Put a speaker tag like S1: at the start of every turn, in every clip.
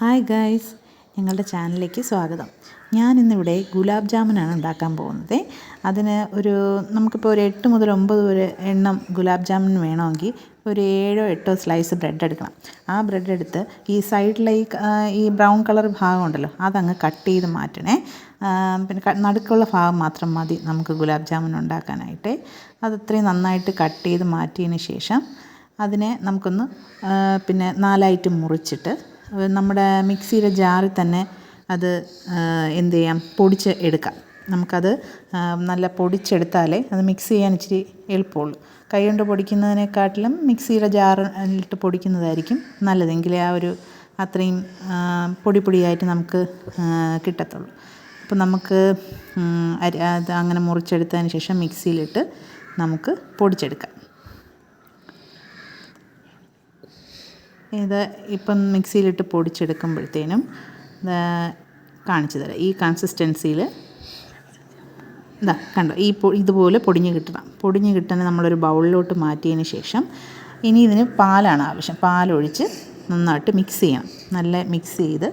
S1: Hi guys, ഞങ്ങളുടെ ചാനലിലേക്ക് സ്വാഗതം. ഞാനിന്നിവിടെ ഗുലാബ് ജാമുനാണ് ഉണ്ടാക്കാൻ പോകുന്നത്. അതിന് നമുക്കിപ്പോൾ ഒരു 8 മുതൽ 9 വരെ എണ്ണം ഗുലാബ് ജാമുൻ വേണമെങ്കിൽ ഒരു 7 8 സ്ലൈസ് ബ്രെഡ് എടുക്കണം. ആ ബ്രെഡ് എടുത്ത് ഈ സൈഡിലെ ഈ ബ്രൗൺ കളർ ഭാഗം ഉണ്ടല്ലോ, അതങ്ങ് കട്ട് ചെയ്ത് മാറ്റണേ. പിന്നെ നടുക്കുള്ള ഭാഗം മാത്രം മതി നമുക്ക് ഗുലാബ് ജാമുൻ ഉണ്ടാക്കാനായിട്ട്. അതത്രയും നന്നായിട്ട് കട്ട് ചെയ്ത് മാറ്റിയതിന് ശേഷം അതിനെ നമുക്കൊന്ന് പിന്നെ 4ആയിട്ട് മുറിച്ചിട്ട് നമ്മുടെ മിക്സിയുടെ ജാറിൽ തന്നെ അത് എന്ത് ചെയ്യാം, പൊടിച്ച് എടുക്കാം. നമുക്കത് നല്ല പൊടിച്ചെടുത്താലേ അത് മിക്സ് ചെയ്യാൻ ഇച്ചിരി എളുപ്പമുള്ളൂ. കൈ കൊണ്ട് പൊടിക്കുന്നതിനെക്കാട്ടിലും മിക്സിയുടെ ജാറിലിട്ട് പൊടിക്കുന്നതായിരിക്കും നല്ലതെങ്കിൽ അത്രയും പൊടിയായിട്ട് നമുക്ക് കിട്ടത്തുള്ളൂ. അപ്പോൾ നമുക്ക് അത് അങ്ങനെ മുറിച്ചെടുത്തതിന് ശേഷം മിക്സിയിലിട്ട് നമുക്ക് പൊടിച്ചെടുക്കാം. ഇത് ഇപ്പം മിക്സിയിലിട്ട് പൊടിച്ചെടുക്കുമ്പോഴത്തേനും കാണിച്ചു തരാം. ഈ കൺസിസ്റ്റൻസിയിൽ കണ്ടോ, ഇതുപോലെ പൊടിഞ്ഞ് കിട്ടണ നമ്മളൊരു ബൗളിലോട്ട് മാറ്റിയതിന് ശേഷം ഇനി ഇതിന് പാലാണ് ആവശ്യം. പാലൊഴിച്ച് നന്നായിട്ട് മിക്സ് ചെയ്യണം. നല്ല മിക്സ് ചെയ്ത്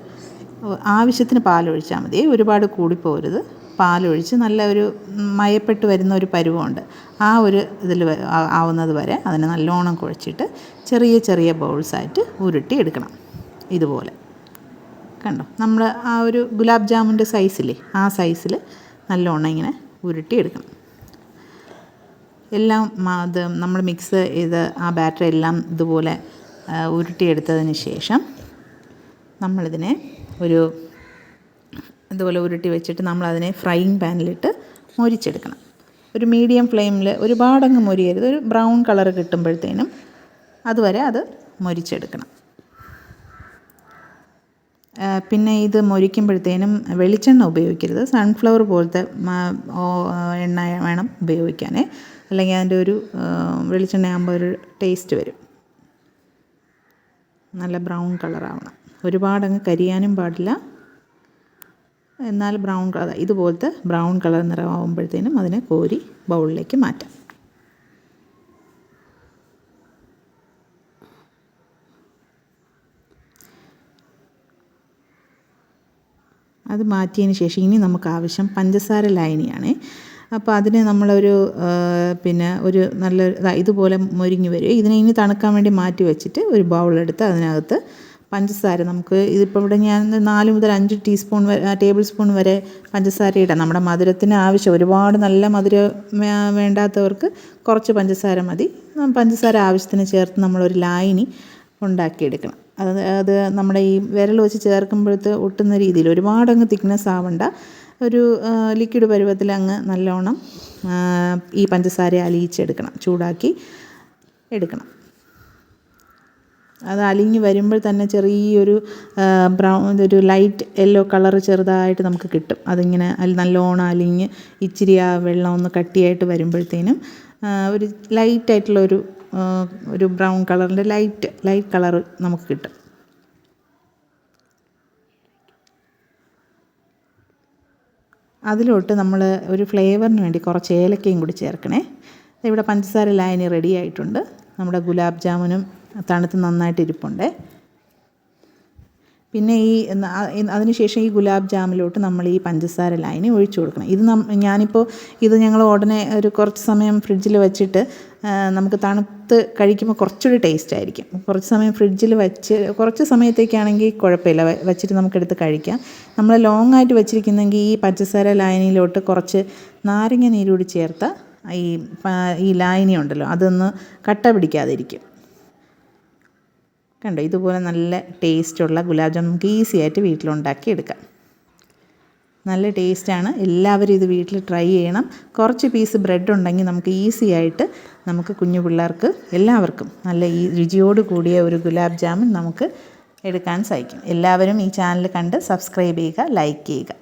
S1: ആവശ്യത്തിന് പാലൊഴിച്ചാൽ മതി, ഒരുപാട് കൂടിപ്പോകരുത്. പാലൊഴിച്ച് നല്ല ഒരു മയപ്പെട്ട് വരുന്ന ഒരു പരുവമുണ്ട്. ആ ഒരു ഇതിൽ ആവുന്നത് വരെ അതിനെ നല്ലോണം കുഴച്ചിട്ട് ചെറിയ ചെറിയ ബൗൾസായിട്ട് ഉരുട്ടി എടുക്കണം. ഇതുപോലെ കണ്ടോ, നമ്മൾ ആ ഒരു ഗുലാബ് ജാമുൻ്റെ സൈസില്ലേ, ആ സൈസിൽ നല്ലോണം ഇങ്ങനെ ഉരുട്ടി എടുക്കണം. എല്ലാം അത് നമ്മൾ മിക്സ് ചെയ്ത് ആ ബാറ്റർ എല്ലാം ഇതുപോലെ ഉരുട്ടിയെടുത്തതിന് ശേഷം നമ്മളിതിനെ ഇതുപോലെ ഉരുട്ടി വെച്ചിട്ട് നമ്മളതിനെ ഫ്രൈയിങ് പാനിലിട്ട് മൊരിച്ചെടുക്കണം. ഒരു മീഡിയം ഫ്ലെയിമിൽ, ഒരുപാടങ്ങ് മൊരിയരുത്. ഒരു ബ്രൗൺ കളർ കിട്ടുമ്പോഴത്തേനും അതുവരെ അത് മൊരിച്ചെടുക്കണം. പിന്നെ ഇത് മൊരിക്കുമ്പോഴത്തേനും വെളിച്ചെണ്ണ ഉപയോഗിക്കരുത്. സൺഫ്ലവർ പോലത്തെ എണ്ണ വേണം ഉപയോഗിക്കാൻ, അല്ലെങ്കിൽ അതിൻ്റെ വെളിച്ചെണ്ണയാകുമ്പോൾ ഒരു ടേസ്റ്റ് വരും. നല്ല ബ്രൗൺ കളറാവണം, ഒരുപാടങ്ങ് കരിയാനും പാടില്ല. എന്നാൽ ബ്രൗൺ കളർ, ഇതുപോലത്തെ ബ്രൗൺ കളർ നിറമാകുമ്പോഴത്തേനും അതിനെ കോരി ബൗളിലേക്ക് മാറ്റാം. അത് മാറ്റിയതിന് ശേഷം ഇനി നമുക്ക് ആവശ്യം പഞ്ചസാര ലായനിയാണ്. അപ്പോൾ അതിന് നമ്മളൊരു ഇതുപോലെ മൊരിഞ്ഞ് വരും. ഇതിനെ ഇനി തണുക്കാൻ വേണ്ടി മാറ്റി വെച്ചിട്ട് ഒരു ബൗളെടുത്ത് അതിനകത്ത് പഞ്ചസാര, നമുക്ക് ഇതിപ്പോൾ ഇവിടെ ഞാൻ 4 മുതൽ 5 ടേബിൾ സ്പൂൺ വരെ പഞ്ചസാര ഇടാം. നമ്മുടെ മധുരത്തിന് ആവശ്യം, ഒരുപാട് നല്ല മധുരം വേണ്ടാത്തവർക്ക് കുറച്ച് പഞ്ചസാര മതി. പഞ്ചസാര ആവശ്യത്തിന് ചേർത്ത് നമ്മളൊരു ലായനി ഉണ്ടാക്കിയെടുക്കണം. അത് നമ്മുടെ ഈ വിരൽ വെച്ച് ചേർക്കുമ്പോഴത്തെ ഒട്ടുന്ന രീതിയിൽ, ഒരുപാടങ്ങ് തിക്നെസ് ആവണ്ട, ഒരു ലിക്വിഡ് പരുവത്തിൽ അങ്ങ് നല്ലോണം ഈ പഞ്ചസാര അലിയിച്ചെടുക്കണം, ചൂടാക്കി എടുക്കണം. അത് അലിഞ്ഞ് വരുമ്പോൾ തന്നെ ചെറിയൊരു ഒരു ലൈറ്റ് യെല്ലോ കളർ ചെറുതായിട്ട് നമുക്ക് കിട്ടും. അതിങ്ങനെ നല്ലോണം അലിഞ്ഞ് ഇച്ചിരി ആ വെള്ളം ഒന്ന് കട്ടിയായിട്ട് വരുമ്പോഴത്തേനും ഒരു ലൈറ്റായിട്ടുള്ള ഒരു ബ്രൗൺ കളറിൻ്റെ ലൈറ്റ് കളർ നമുക്ക് കിട്ടും. അതിലോട്ട് നമ്മൾ ഒരു ഫ്ലേവറിന് വേണ്ടി കുറച്ച് ഏലക്കയും കൂടി ചേർക്കണേ. ഇവിടെ പഞ്ചസാര ലായനി റെഡി ആയിട്ടുണ്ട്. നമ്മുടെ ഗുലാബ് ജാമുനും തണുത്ത് നന്നായിട്ട് ഇരിപ്പുണ്ട്. പിന്നെ അതിനുശേഷം ഈ ഗുലാബ് ജാമിലോട്ട് നമ്മൾ ഈ പഞ്ചസാര ലായനി ഒഴിച്ചു കൊടുക്കണം. ഇത് ഞങ്ങൾ ഉടനെ കുറച്ച് സമയം ഫ്രിഡ്ജിൽ വെച്ചിട്ട് നമുക്ക് തണുത്ത് കഴിക്കുമ്പോൾ കുറച്ചുകൂടി ടേസ്റ്റ് ആയിരിക്കും. കുറച്ച് സമയം ഫ്രിഡ്ജിൽ വെച്ച്, കുറച്ച് സമയത്തേക്കാണെങ്കിൽ കുഴപ്പമില്ല, വെച്ചിട്ട് നമുക്കെടുത്ത് കഴിക്കാം. നമ്മൾ ലോങ് ആയിട്ട് വെച്ചിരിക്കുന്നെങ്കിൽ ഈ പഞ്ചസാര ലായനിയിലോട്ട് കുറച്ച് നാരങ്ങ നീരൂടി ചേർത്ത ഈ ലായനി ഉണ്ടല്ലോ, അതൊന്ന് കട്ട പിടിക്കാതിരിക്കും. കണ്ടോ, ഇതുപോലെ നല്ല ടേസ്റ്റുള്ള ഗുലാബ് ജാമുൻ നമുക്ക് ഈസി ആയിട്ട് വീട്ടിലുണ്ടാക്കി എടുക്കാം. നല്ല ടേസ്റ്റാണ്. എല്ലാവരും ഇത് വീട്ടിൽ ട്രൈ ചെയ്യണം. കുറച്ച് പീസ് ബ്രെഡ് ഉണ്ടെങ്കിൽ നമുക്ക് ഈസി ആയിട്ട് നമുക്ക് കുഞ്ഞു പിള്ളേർക്ക് എല്ലാവർക്കും നല്ല രുചിയോട് കൂടിയ ഒരു ഗുലാബ് ജാമുൻ നമുക്ക് എടുക്കാൻ സാധിക്കും. എല്ലാവരും ഈ ചാനൽ കണ്ട് സബ്സ്ക്രൈബ് ചെയ്യുക, ലൈക്ക് ചെയ്യുക.